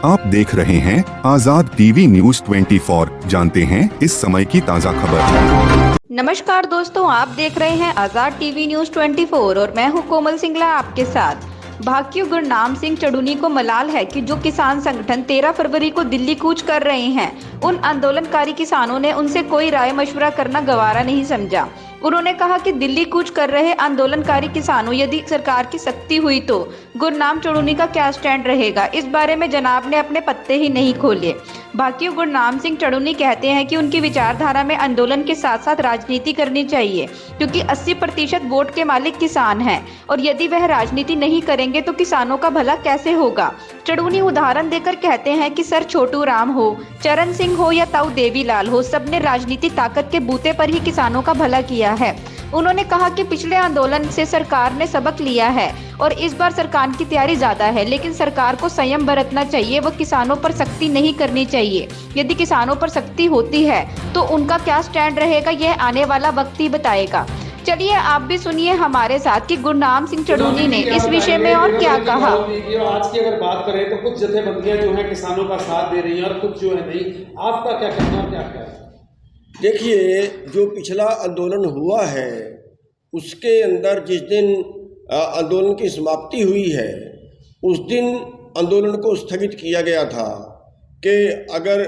आप देख रहे हैं आजाद टीवी न्यूज 24। जानते हैं इस समय की ताज़ा खबर। नमस्कार दोस्तों, आप देख रहे हैं आजाद टीवी न्यूज 24 और मैं हूं कोमल सिंगला आपके साथ। भाकियू गुरनाम सिंह चढ़ूनी को मलाल है कि जो किसान संगठन 13 फरवरी को दिल्ली कूच कर रहे हैं, उन आंदोलनकारी किसानों ने उनसे कोई राय मशवरा करना गवारा नहीं समझा। उन्होंने कहा कि दिल्ली कूच कर रहे आंदोलनकारी किसानों, यदि सरकार की सख्ती हुई तो गुरनाम चढ़ूनी का क्या स्टैंड रहेगा, इस बारे में जनाब ने अपने पत्ते ही नहीं खोले। भाकियू गुरनाम सिंह चढ़ूनी कहते हैं कि उनकी विचारधारा में आंदोलन के साथ साथ राजनीति करनी चाहिए, क्योंकि 80% वोट के मालिक किसान हैं और यदि वह राजनीति नहीं करेंगे तो किसानों का भला कैसे होगा। चढ़ूनी उदाहरण देकर कहते हैं कि सर छोटू राम हो, चरण सिंह हो या ताऊ देवीलाल हो, सबने राजनीति ताकत के बूते पर ही किसानों का भला किया है। उन्होंने कहा कि पिछले आंदोलन से सरकार ने सबक लिया है और इस बार सरकार की तैयारी ज्यादा है, लेकिन सरकार को संयम बरतना चाहिए, वो किसानों पर सख्ती नहीं करनी चाहिए। यदि किसानों पर सख्ती होती है तो उनका क्या स्टैंड रहेगा, यह आने वाला वक्त ही बताएगा। चलिए आप भी सुनिए हमारे साथ कि गुरनाम सिंह चढ़ूनी ने इस विषय में और क्या कहा। आज की अगर बात करें तो कुछ जथेबंदियां जो है किसानों का साथ दे रही हैं और कुछ जो है नहीं, आपका क्या कहना है, क्या है? देखिए, जो पिछला आंदोलन हुआ है उसके अंदर जिस दिन आंदोलन की समाप्ति हुई है, उस दिन आंदोलन को स्थगित किया गया था कि अगर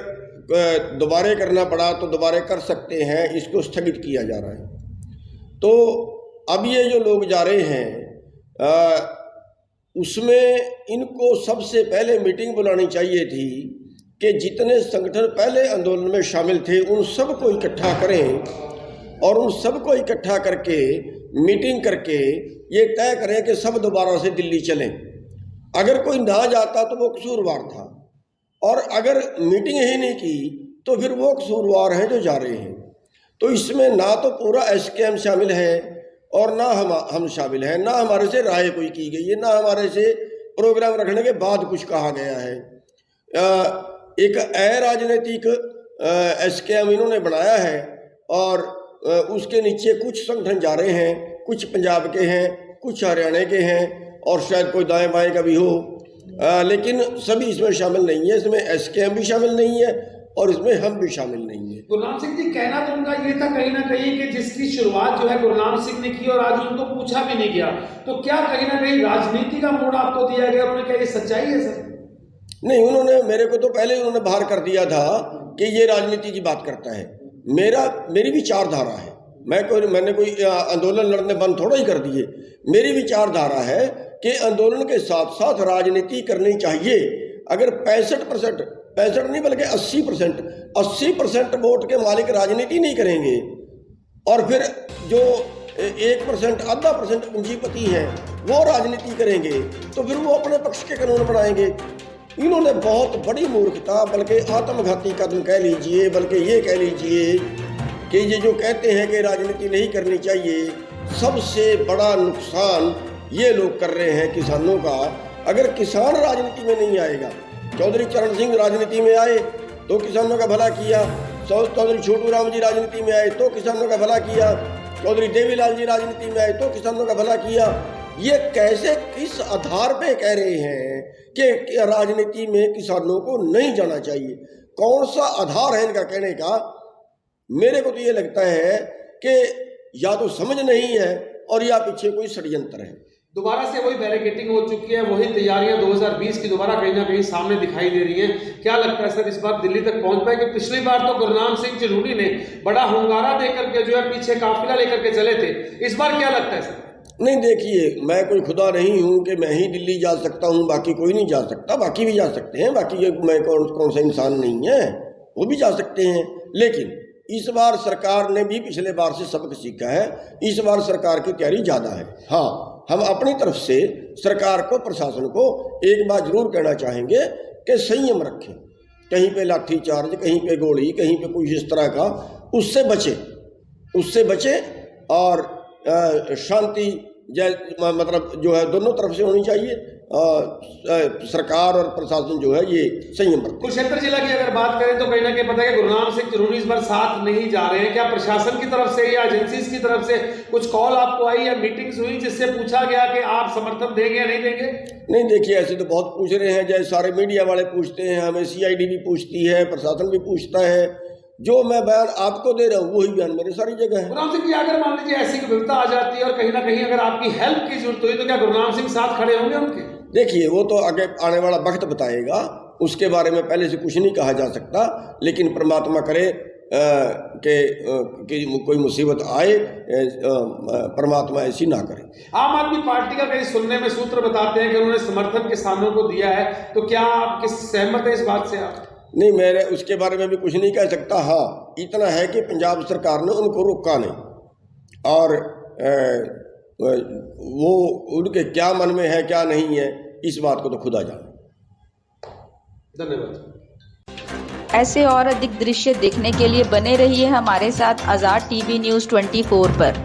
दोबारा करना पड़ा तो दोबारा कर सकते हैं, इसको स्थगित किया जा रहा है। तो अब ये जो लोग जा रहे हैं उसमें इनको सबसे पहले मीटिंग बुलानी चाहिए थी कि जितने संगठन पहले आंदोलन में शामिल थे उन सबको इकट्ठा करें और उन सबको इकट्ठा करके मीटिंग करके ये तय करें कि सब दोबारा से दिल्ली चलें। अगर कोई ना जाता तो वो कसूरवार था, और अगर मीटिंग ही नहीं की तो फिर वो कसूरवार हैं जो जा रहे हैं। तो इसमें ना तो पूरा एसकेएम शामिल है और ना हम शामिल हैं, ना हमारे से राय कोई की गई है, ना हमारे से प्रोग्राम रखने के बाद कुछ कहा गया है। एक अराजनीतिक एसकेएम इन्होंने बनाया है और उसके नीचे कुछ संगठन जा रहे हैं, कुछ पंजाब के हैं, कुछ हरियाणा के हैं और शायद कोई दाएं बाएं का भी हो, लेकिन सभी इसमें शामिल नहीं है। इसमें एसकेएम भी शामिल नहीं है और इसमें हम भी शामिल नहीं है। गुरनाम सिंह जी, कहना तो उनका ये था कहीं ना कहीं कि जिसकी शुरुआत जो है गुरनाम सिंह ने की और आज उनको पूछा भी नहीं गया, तो क्या कहीं ना कहीं राजनीति का मोड़ आपको दिया गया? उन्होंने क्या ये सच्चाई है सर? नहीं, उन्होंने मेरे को तो पहले उन्होंने बाहर कर दिया था कि ये राजनीति की बात करता है। मेरी विचारधारा है, मैंने कोई आंदोलन लड़ने बंद थोड़ा ही कर दिए। मेरी विचारधारा है कि आंदोलन के साथ साथ राजनीति करनी चाहिए। अगर 65% नहीं बल्कि 80% वोट के मालिक राजनीति नहीं करेंगे और फिर जो 1% आधा परसेंट पूंजीपति हैं वो राजनीति करेंगे तो फिर वो अपने पक्ष के कानून बनाएंगे। इन्होंने बहुत बड़ी मूर्खता, बल्कि आत्मघाती कदम कह लीजिए, बल्कि ये कह लीजिए कि ये जो कहते हैं कि राजनीति नहीं करनी चाहिए, सबसे बड़ा नुकसान ये लोग कर रहे हैं किसानों का। अगर किसान राजनीति में नहीं आएगा, चौधरी चरण सिंह राजनीति में आए तो किसानों का भला किया, चौधरी छोटू राम जी राजनीति में आए तो किसानों का भला किया, चौधरी देवीलाल जी राजनीति में आए तो किसानों का भला किया। ये कैसे, किस आधार पे कह रहे हैं कि राजनीति में किसानों को नहीं जाना चाहिए? कौन सा आधार है इनका कहने का? मेरे को तो ये लगता है कि या तो समझ नहीं है और या पीछे कोई षड्यंत्र है। दोबारा से वही बैरिकेडिंग हो चुकी है, वही तैयारियां 2020 की दोबारा कहीं ना कहीं सामने दिखाई दे रही हैं। क्या लगता है सर, इस बार दिल्ली तक पहुंच पाए? कि पिछली बार तो गुरनाम सिंह चढ़ूनी ने बड़ा हुंगारा देकर के जो है पीछे काफिला लेकर के चले थे, इस बार क्या लगता है सर? नहीं, देखिए, मैं कोई खुदा नहीं हूँ कि मैं ही दिल्ली जा सकता हूँ, बाकी कोई नहीं जा सकता। बाकी भी जा सकते हैं, बाकी ये मैं कौन सा इंसान नहीं है, वो भी जा सकते हैं। लेकिन इस बार सरकार ने भी पिछले बार से सबक सीखा है। इस बार सरकार की तैयारी ज़्यादा है। हाँ, हम अपनी तरफ से सरकार को, प्रशासन को एक बात जरूर कहना चाहेंगे कि संयम रखें। कहीं पे लाठी चार्ज, कहीं पे गोली, कहीं पे कुछ इस तरह का, उससे बचे और शांति मतलब जो है दोनों तरफ से होनी चाहिए। सरकार और प्रशासन जो है ये संयम बरते। कुरुक्षेत्र जिला की अगर बात करें तो कहीं ना कहीं पता है कि गुरनाम सिंह चरूनी इस बार साथ नहीं जा रहे हैं। क्या प्रशासन की तरफ से या एजेंसीज की तरफ से कुछ कॉल आपको आई या मीटिंग्स हुई जिससे पूछा गया कि आप समर्थन देंगे या नहीं देंगे? नहीं, देखिए ऐसे तो बहुत पूछ रहे हैं, जैसे सारे मीडिया वाले पूछते हैं, हमें CID भी पूछती है, प्रशासन भी पूछता है। जो मैं बयान आपको दे रहा हूँ वही बयान मेरे सारी जगह है। गुरनाम सिंह जी, अगर मान लीजिए ऐसी विविधता आ जाती है और कहीं ना कहीं अगर आपकी हेल्प की जरूरत हुई तो क्या गुरनाम सिंह साथ खड़े होंगे उनके? देखिए वो तो आगे आने वाला वक्त बताएगा, उसके बारे में पहले से कुछ नहीं कहा जा सकता। लेकिन परमात्मा करे कि कोई मुसीबत आए, परमात्मा ऐसी ना करे। आम आदमी पार्टी का कहीं सुनने में सूत्र बताते हैं कि उन्होंने समर्थन किसानों को दिया है, तो क्या आप किस सहमत है इस बात से आप? नहीं, मैं उसके बारे में भी कुछ नहीं कह सकता। हाँ, इतना है कि पंजाब सरकार ने उनको रोका नहीं, और वो उनके क्या मन में है क्या नहीं है इस बात को तो खुदा जाने। धन्यवाद। ऐसे और अधिक दृश्य देखने के लिए बने रहिए हमारे साथ आज़ाद टीवी न्यूज़ 24 पर।